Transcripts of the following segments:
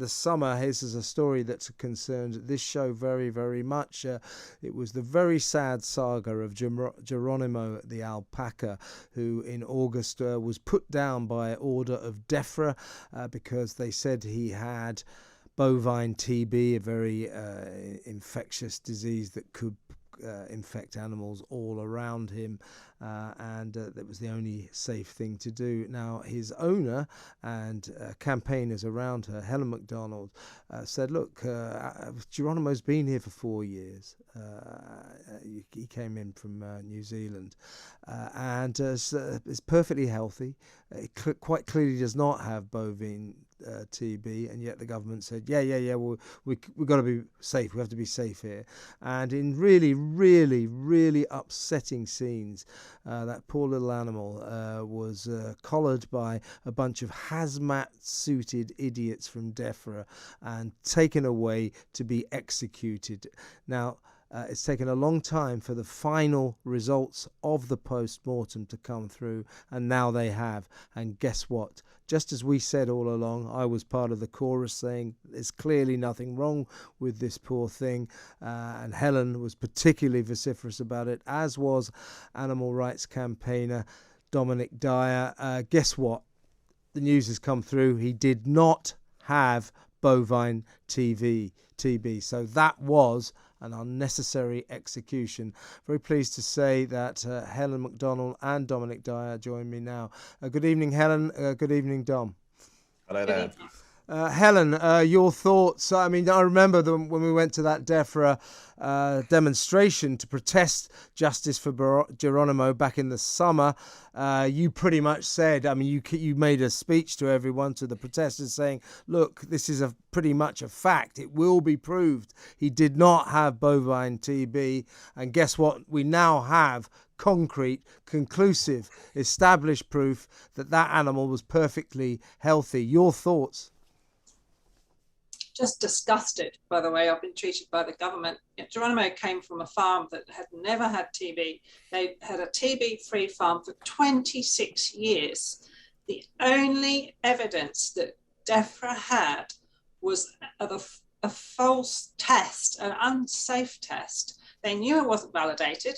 the summer. This is a story that's concerned this show very, very much. It was the very sad saga of Geronimo the alpaca, who in August was put down by order of DEFRA because they said he had bovine TB, a very infectious disease that could infect animals all around him, and that was the only safe thing to do. Now, his owner and campaigners around her, Helen MacDonald, said, look, Geronimo's been here for 4 years. He came in from New Zealand and is perfectly healthy. Quite clearly does not have bovine TB, and yet the government said, well, we've got to be safe. We have to be safe here. And in really, really, really upsetting scenes, that poor little animal was collared by a bunch of hazmat-suited idiots from DEFRA and taken away to be executed. Now, it's taken a long time for the final results of the post-mortem to come through, and now they have. And guess what? Just as we said all along, I was part of the chorus saying there's clearly nothing wrong with this poor thing, and Helen was particularly vociferous about it, as was animal rights campaigner Dominic Dyer. Guess what? The news has come through. He did not have bovine TB, so that was an unnecessary execution. Very pleased to say that Helen MacDonald and Dominic Dyer join me now. Good evening, Helen. Good evening, Dom. Hello there. Helen, your thoughts? I mean, I remember when we went to that DEFRA demonstration to protest justice for Geronimo back in the summer. You pretty much said, I mean, you made a speech to everyone, to the protesters, saying, look, this is pretty much a fact. It will be proved. He did not have bovine TB. And guess what? We now have concrete, conclusive, established proof that that animal was perfectly healthy. Your thoughts? Just disgusted by the way I've been treated by the government. Geronimo came from a farm that had never had TB. They had a TB-free farm for 26 years. The only evidence that DEFRA had was a false test, an unsafe test. They knew it wasn't validated.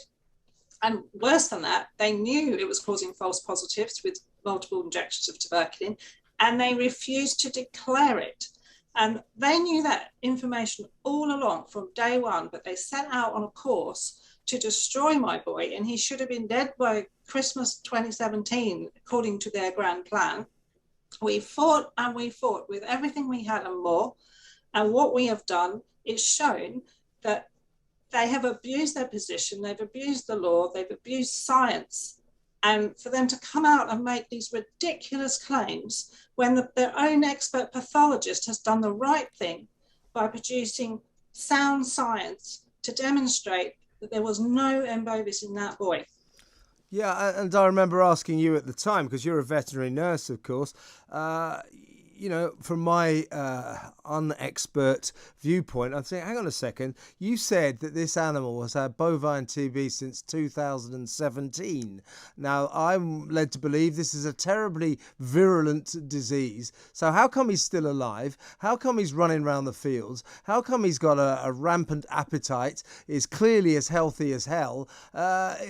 And worse than that, they knew it was causing false positives with multiple injections of tuberculin, and they refused to declare it. And they knew that information all along from day one, but they set out on a course to destroy my boy, and he should have been dead by Christmas 2017, according to their grand plan. We fought and we fought with everything we had and more. And what we have done is shown that they have abused their position, they've abused the law, they've abused science. And for them to come out and make these ridiculous claims when their own expert pathologist has done the right thing by producing sound science to demonstrate that there was no M. bovis in that boy. Yeah, and I remember asking you at the time, because you're a veterinary nurse, of course, you know, from my unexpert viewpoint, I'd say, hang on a second, you said that this animal has had bovine TB since 2017. Now, I'm led to believe this is a terribly virulent disease. So how come he's still alive? How come he's running around the fields? How come he's got a rampant appetite, is clearly as healthy as hell?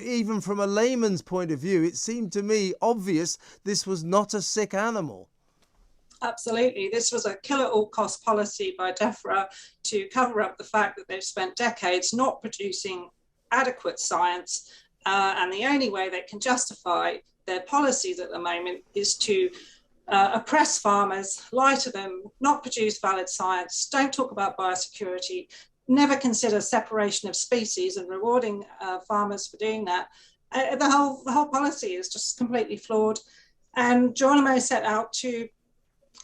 Even from a layman's point of view, it seemed to me obvious this was not a sick animal. Absolutely. This was a kill at all cost policy by DEFRA to cover up the fact that they've spent decades not producing adequate science. And the only way they can justify their policies at the moment is to oppress farmers, lie to them, not produce valid science, don't talk about biosecurity, never consider separation of species and rewarding farmers for doing that. The whole policy is just completely flawed. And Geronimo set out to,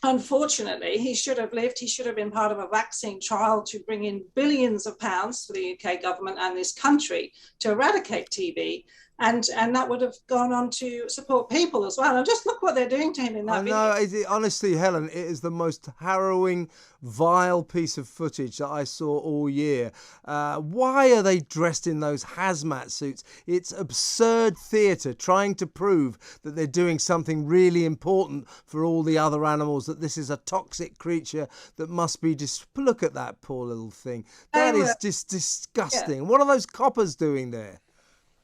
unfortunately, he should have lived. He should have been part of a vaccine trial to bring in billions of pounds for the UK government and this country to eradicate TB. and that would have gone on to support people as well. And just look what they're doing to him in that video. Honestly, Helen, it is the most harrowing, vile piece of footage that I saw all year. Why are they dressed in those hazmat suits? It's absurd theatre trying to prove that they're doing something really important for all the other animals, that this is a toxic creature that must be look at that poor little thing. That is just disgusting. Yeah. What are those coppers doing there?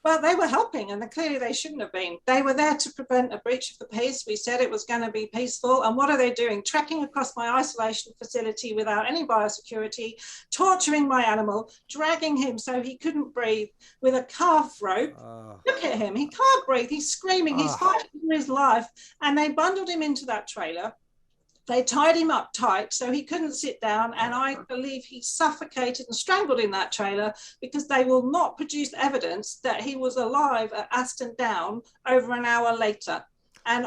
Well, they were helping, and clearly they shouldn't have been. They were there to prevent a breach of the peace. We said it was going to be peaceful. And what are they doing? Trekking across my isolation facility without any biosecurity, torturing my animal, dragging him so he couldn't breathe with a calf rope. Look at him. He can't breathe. He's screaming. He's fighting for his life. And they bundled him into that trailer. They tied him up tight so he couldn't sit down, and I believe he suffocated and strangled in that trailer because they will not produce evidence that he was alive at Aston Down over an hour later. And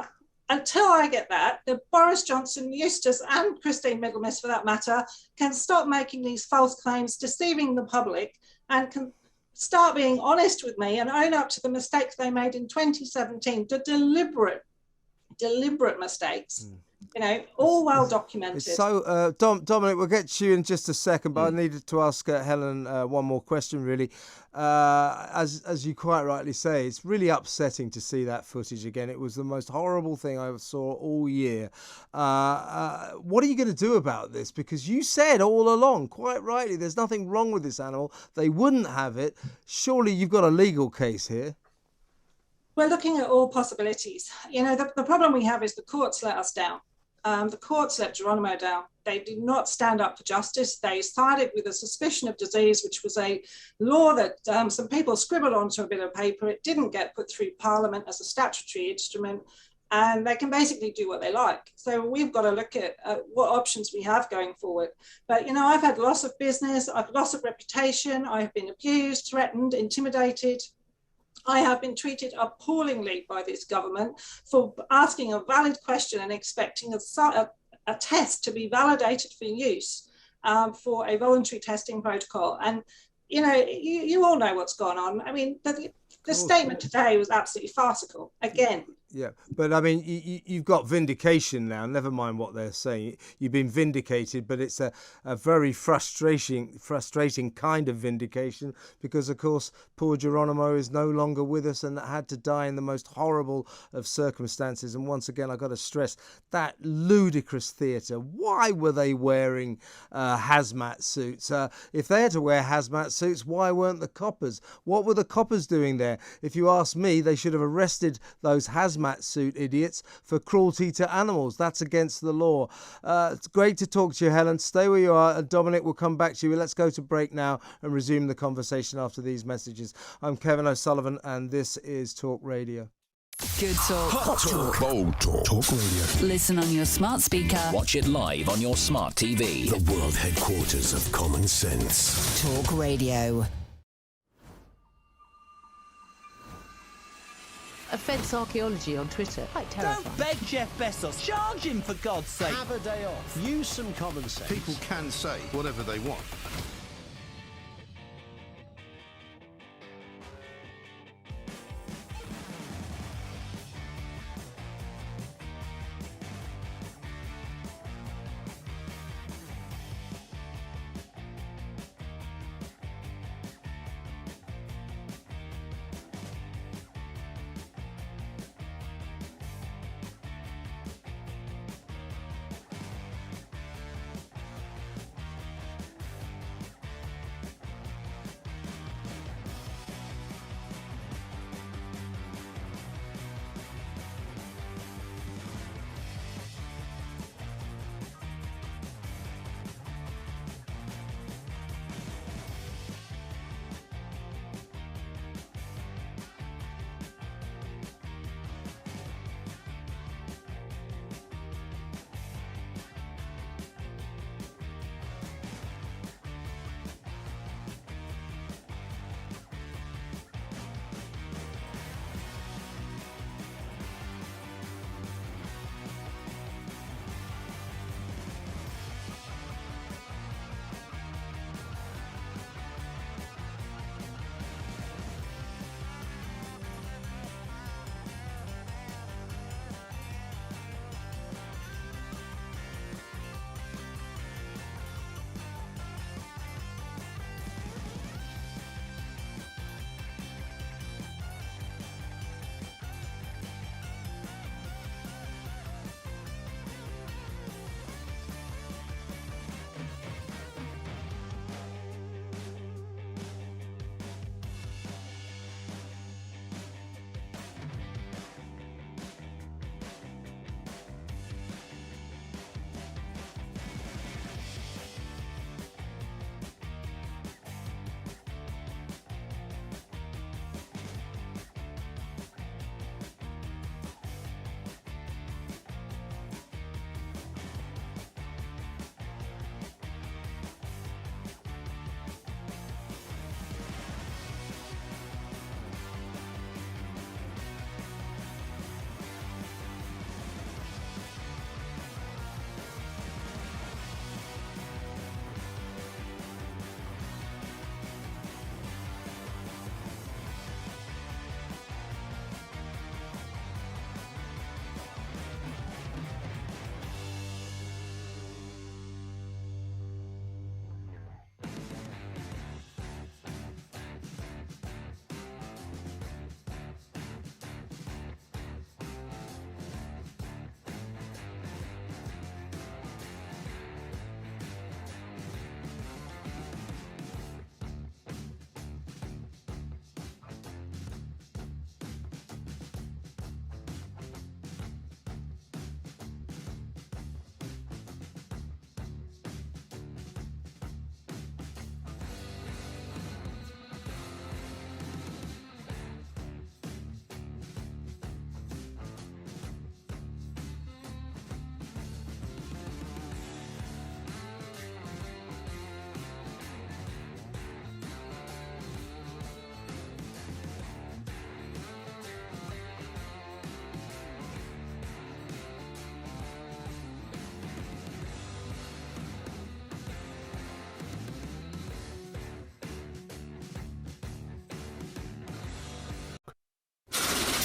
until I get that, the Boris Johnson, Eustace and Christine Middlemiss, for that matter, can stop making these false claims, deceiving the public, and can start being honest with me and own up to the mistakes they made in 2017, the deliberate mistakes. You know, all well documented. So, Dominic, we'll get to you in just a second, but I needed to ask Helen one more question, really. As you quite rightly say, it's really upsetting to see that footage again. It was the most horrible thing I saw all year. What are you going to do about this? Because you said all along, quite rightly, there's nothing wrong with this animal. They wouldn't have it. Surely you've got a legal case here. We're looking at all possibilities. You know, the problem we have is the courts let us down. The courts let Geronimo down. They did not stand up for justice. They sided with a suspicion of disease, which was a law that some people scribbled onto a bit of paper. It didn't get put through Parliament as a statutory instrument, and they can basically do what they like. So we've got to look at what options we have going forward. But, you know, I've had loss of business, I've loss of reputation, I've been abused, threatened, intimidated. I have been treated appallingly by this government for asking a valid question and expecting a test to be validated for use for a voluntary testing protocol. And, you know, you all know what's gone on. I mean, the statement today was absolutely farcical, again. Yeah, but I mean, you've got vindication now. Never mind what they're saying. You've been vindicated, but it's a very frustrating kind of vindication because, of course, poor Geronimo is no longer with us and had to die in the most horrible of circumstances. And once again, I've got to stress that ludicrous theatre. Why were they wearing hazmat suits? If they had to wear hazmat suits, why weren't the coppers? What were the coppers doing there? If you ask me, they should have arrested those hazmat suit idiots for cruelty to animals. That's against the law. It's great to talk to you, Helen. Stay where you are. Dominic will come back to you. Let's go to break now and resume the conversation after these messages. I'm Kevin O'Sullivan and this is Talk Radio. Good talk. Hot talk. Bold talk. Talk Radio. Listen on your smart speaker. Watch it live on your smart TV. The world headquarters of common sense. Talk Radio. Offence archaeology on Twitter. Quite terrifying. Don't beg Jeff Bezos. Charge him, for God's sake. Have a day off. Use some common sense. People can say whatever they want.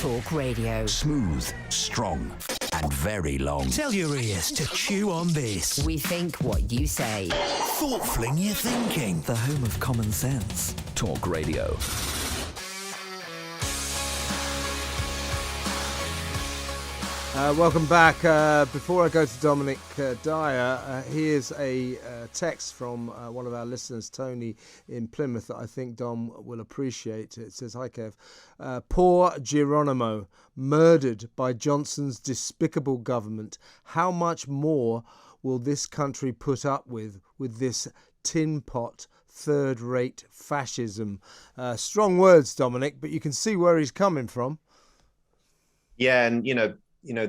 Talk Radio. Smooth, strong, and very long. Tell your ears to chew on this. We think what you say. Thoughtful in your thinking. The home of common sense. Talk Radio. Welcome back. Before I go to Dominic Dyer, here's a text from one of our listeners, Tony in Plymouth, that I think Dom will appreciate. It says, "Hi Kev, poor Geronimo, murdered by Johnson's despicable government. How much more will this country put up with this tin pot third-rate fascism?" Strong words, Dominic, but you can see where he's coming from. Yeah, and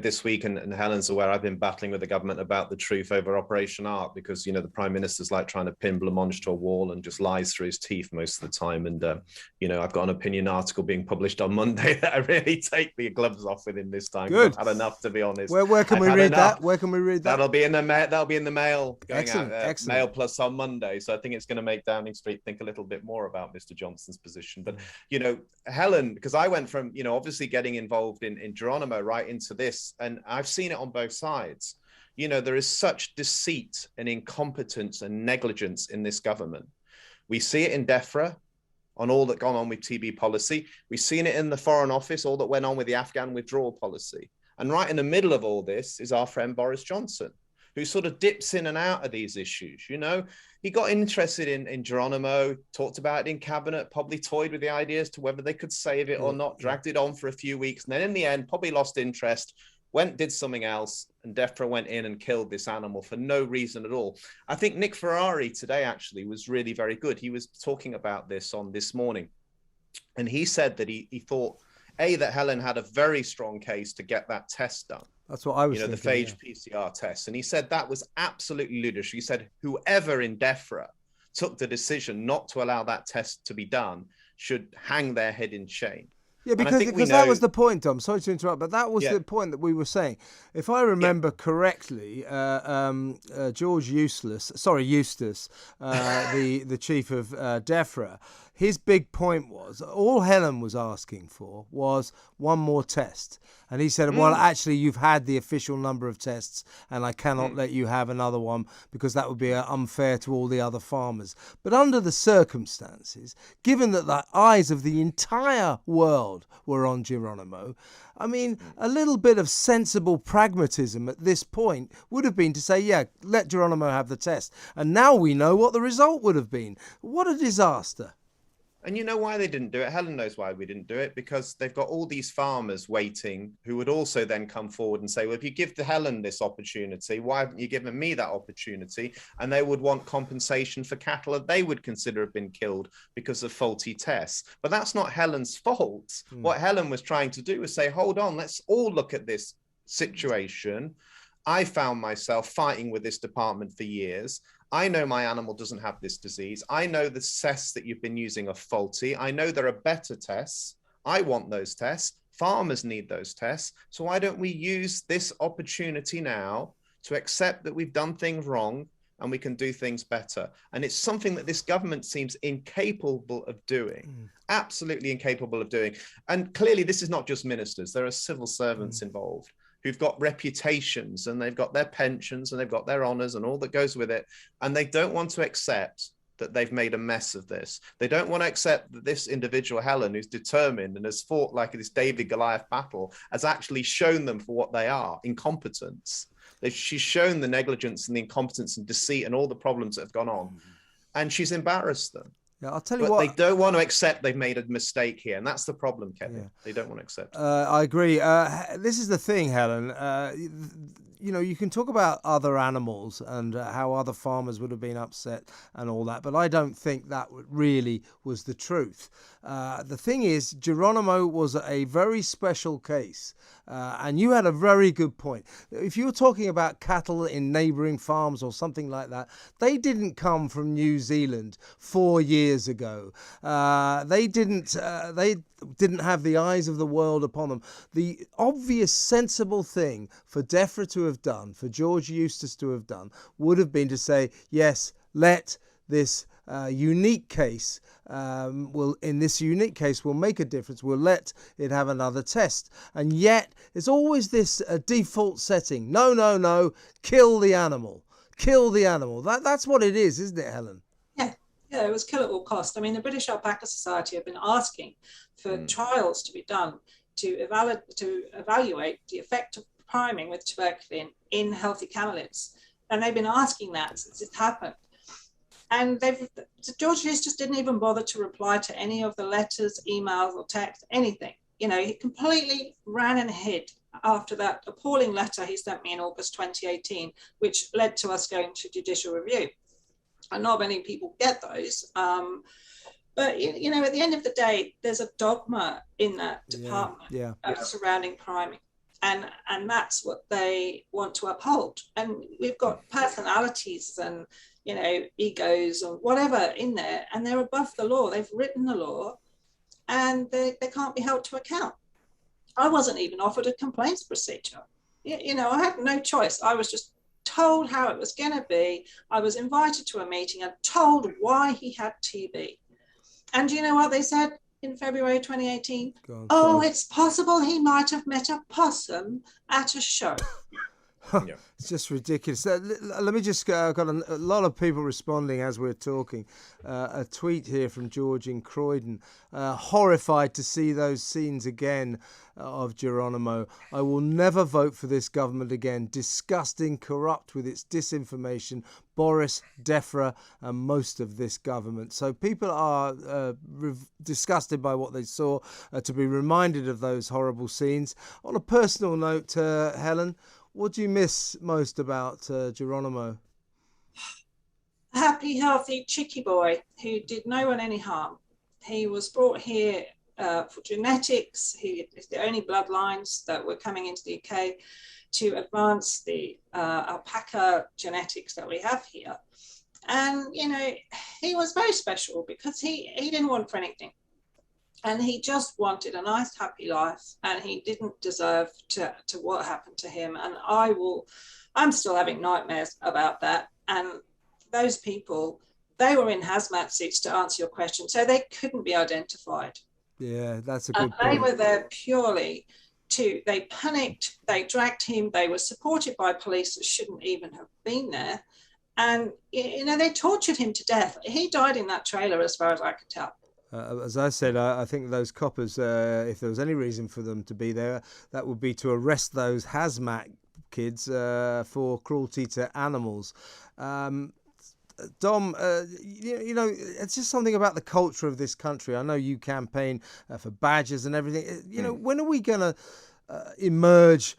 this week, and Helen's aware, I've been battling with the government about the truth over Operation Ark because, the Prime Minister's like trying to pin Blancmange to a wall and just lies through his teeth most of the time. And, I've got an opinion article being published on Monday that I really take the gloves off with him this time. Good. I've had enough, to be honest. Where can we read that? Where can we read that? That'll be in the mail going Excellent, out. excellent. Mail Plus on Monday. So I think it's going to make Downing Street think a little bit more about Mr. Johnson's position. But, Helen, because I went from, obviously getting involved in Geronimo right into this, and I've seen it on both sides. There is such deceit and incompetence and negligence in this government. We see it in DEFRA on all that gone on with TB policy. We've seen it in the Foreign Office, all that went on with the Afghan withdrawal policy. And right in the middle of all this is our friend Boris Johnson, who sort of dips in and out of these issues. He got interested in Geronimo, talked about it in cabinet, probably toyed with the idea as to whether they could save it or not, dragged it on for a few weeks. And then in the end, probably lost interest, did something else, and DEFRA went in and killed this animal for no reason at all. I think Nick Ferrari today actually was really very good. He was talking about this on This Morning. And he said that he thought, that Helen had a very strong case to get that test done. That's what I was thinking. The phage PCR test. And he said that was absolutely ludicrous. He said whoever in DEFRA took the decision not to allow that test to be done should hang their head in shame. Yeah, because that was the point, Tom. Sorry to interrupt, but that was the point that we were saying. If I remember correctly, George Eustace, the chief of DEFRA, his big point was, all Helen was asking for was one more test. And he said, well, actually, you've had the official number of tests, and I cannot let you have another one because that would be unfair to all the other farmers. But under the circumstances, given that the eyes of the entire world were on Geronimo, I mean, a little bit of sensible pragmatism at this point would have been to say, yeah, let Geronimo have the test. And now we know what the result would have been. What a disaster. And you know why they didn't do it? Helen knows why we didn't do it, because they've got all these farmers waiting who would also then come forward and say, well, if you give Helen this opportunity, why haven't you given me that opportunity? And they would want compensation for cattle that they would consider have been killed because of faulty tests. But that's not Helen's fault. What Helen was trying to do was say, hold on, let's all look at this situation. I found myself fighting with this department for years. I know my animal doesn't have this disease. I know the tests that you've been using are faulty. I know there are better tests. I want those tests. Farmers need those tests. So why don't we use this opportunity now to accept that we've done things wrong and we can do things better? And it's something that this government seems incapable of doing, absolutely incapable of doing. And clearly this is not just ministers. There are civil servants involved who've got reputations and they've got their pensions and they've got their honours and all that goes with it. And they don't want to accept that they've made a mess of this. They don't want to accept that this individual, Helen, who's determined and has fought like this David Goliath battle, has actually shown them for what they are, incompetence. She's shown the negligence and the incompetence and deceit and all the problems that have gone on. And she's embarrassed them. Yeah, I'll tell you what. They don't want to accept they've made a mistake here, and that's the problem, Kevin. Yeah. They don't want to accept. I agree. This is the thing, Helen. You can talk about other animals and how other farmers would have been upset and all that, but I don't think that really was the truth. The thing is, Geronimo was a very special case, and you had a very good point. If you're talking about cattle in neighbouring farms or something like that, they didn't come from New Zealand 4 years ago. They didn't have the eyes of the world upon them. The obvious, sensible thing for DEFRA to have done, for George Eustace to have done, would have been to say, yes, let this unique case will make a difference. We'll let it have another test. And yet it's always this default setting. No, kill the animal. Kill the animal. That's what it is, isn't it, Helen? Yeah, it was kill at all cost. I mean, the British Alpaca Society have been asking for trials to be done to evaluate the effect of priming with tuberculin in healthy camelids. And they've been asking that since it happened. And George Hughes just didn't even bother to reply to any of the letters, emails or texts, anything. You know, he completely ran and hid after that appalling letter he sent me in August 2018, which led to us going to judicial review. And not many people get those. But, you know, at the end of the day, there's a dogma in that department surrounding priming. And that's what they want to uphold. And we've got personalities and, you know, egos or whatever in there, and they're above the law. They've written the law and they can't be held to account. I wasn't even offered a complaints procedure. You know, I had no choice. I was just told how it was going to be. I was invited to a meeting and told why he had TB. And you know what they said in February 2018? It's possible he might have met a possum at a show. It's just ridiculous. Let me just I've got a lot of people responding as we're talking. A tweet here from George in Croydon, horrified to see those scenes again of Geronimo. I will never vote for this government again. Disgusting, corrupt with its disinformation. Boris, Defra and most of this government. So people are disgusted by what they saw, to be reminded of those horrible scenes. On a personal note, Helen, what do you miss most about Geronimo? A happy, healthy, cheeky boy who did no one any harm. He was brought here for genetics. He is the only bloodlines that were coming into the UK to advance the alpaca genetics that we have here. And, you know, he was very special because he didn't want for anything. And he just wanted a nice, happy life, and he didn't deserve to what happened to him. And I'm still having nightmares about that. And those people, they were in hazmat suits, to answer your question, so they couldn't be identified. Yeah, that's a good point. They were there purely they panicked, they dragged him, they were supported by police that shouldn't even have been there. And, you know, they tortured him to death. He died in that trailer, as far as I could tell. As I said, I think those coppers, if there was any reason for them to be there, that would be to arrest those hazmat kids for cruelty to animals. Dom, you know, it's just something about the culture of this country. I know you campaign for badges and everything. You know, when are we going to emerge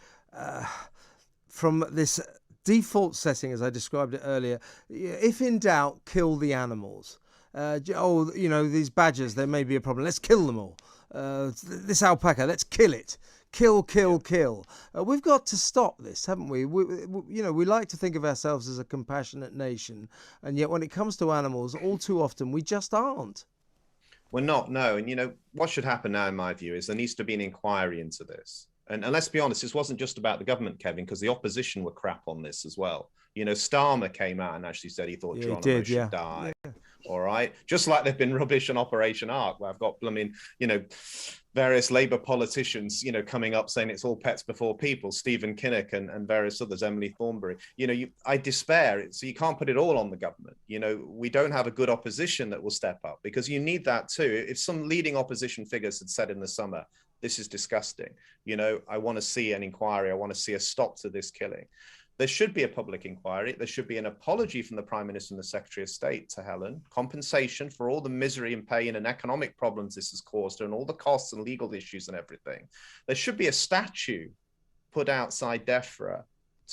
from this default setting, as I described it earlier? If in doubt, kill the animals. You know, these badgers, there may be a problem. Let's kill them all. This alpaca, let's kill it. Kill. We've got to stop this, haven't we? You know, we like to think of ourselves as a compassionate nation, and yet when it comes to animals, all too often we just aren't. We're not, no. And, you know, what should happen now, in my view, is there needs to be an inquiry into this. And let's be honest, this wasn't just about the government, Kevin, because the opposition were crap on this as well. You know, Starmer came out and actually said he thought Geronimo should die. Yeah. All right. Just like they've been rubbish on Operation Ark, where I've got blooming, you know, various Labour politicians, you know, coming up saying it's all pets before people, Stephen Kinnock and various others, Emily Thornberry. You know, I despair. So you can't put it all on the government. You know, we don't have a good opposition that will step up, because you need that too. If some leading opposition figures had said in the summer, this is disgusting, you know, I want to see an inquiry, I want to see a stop to this killing. There should be a public inquiry. There should be an apology from the Prime Minister and the Secretary of State to Helen, compensation for all the misery and pain and economic problems this has caused her and all the costs and legal issues and everything. There should be a statue put outside DEFRA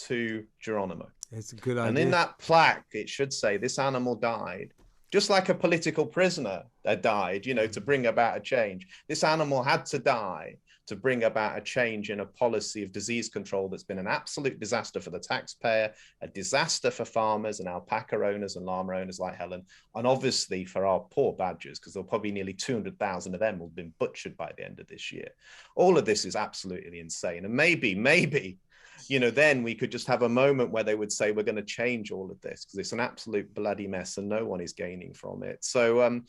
to Geronimo. It's a good idea. And in that plaque, it should say this animal died, just like a political prisoner that died, you know, to bring about a change. This animal had to die to bring about a change in a policy of disease control that's been an absolute disaster for the taxpayer, a disaster for farmers and alpaca owners and llama owners like Helen, and obviously for our poor badgers, because there'll probably nearly 200,000 of them will have been butchered by the end of this year. All of this is absolutely insane. And maybe then we could just have a moment where they would say, we're going to change all of this because it's an absolute bloody mess and no one is gaining from it. So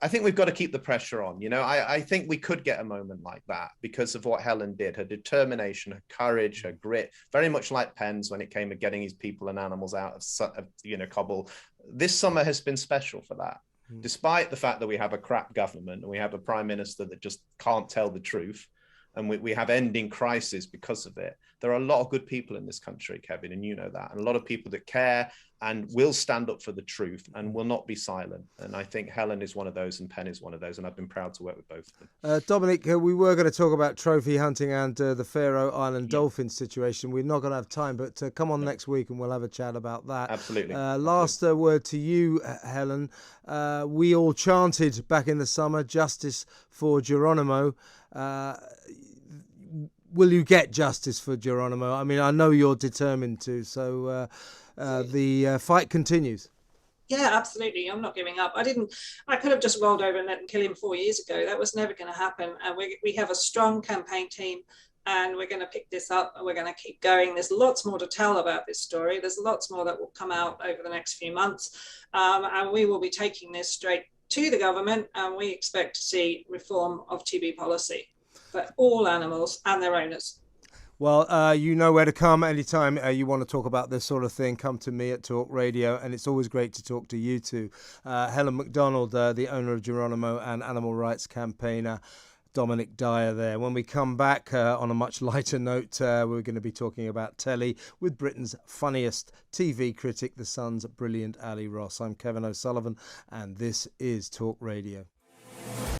I think we've got to keep the pressure on. I think we could get a moment like that because of what Helen did, her determination, her courage, her grit, very much like Penn's when it came to getting his people and animals out of Kabul. This summer has been special for that. Despite the fact that we have a crap government and we have a prime minister that just can't tell the truth, and we have ending crisis because of it. There are a lot of good people in this country, Kevin, and you know that, and a lot of people that care and will stand up for the truth and will not be silent. And I think Helen is one of those and Penn is one of those, and I've been proud to work with both of them. Dominic, we were going to talk about trophy hunting and the Faroe Island dolphin situation. We're not going to have time, but come on next week and we'll have a chat about that. Absolutely. Last word to you, Helen. We all chanted back in the summer, justice for Geronimo. Will you get justice for Geronimo? I mean, I know you're determined to, so the fight continues. Yeah, absolutely. I'm not giving up. I could have just rolled over and let them kill him 4 years ago. That was never going to happen. And we have a strong campaign team and we're going to pick this up and we're going to keep going. There's lots more to tell about this story. There's lots more that will come out over the next few months. And we will be taking this straight to the government, and we expect to see reform of TB policy for all animals and their owners. Well, you know where to come anytime you want to talk about this sort of thing. Come to me at Talk Radio, and it's always great to talk to you two. Helen McDonald, the owner of Geronimo, and animal rights campaigner Dominic Dyer there. When we come back on a much lighter note, we're going to be talking about telly with Britain's funniest TV critic, The Sun's brilliant Ali Ross. I'm Kevin O'Sullivan, and this is Talk Radio.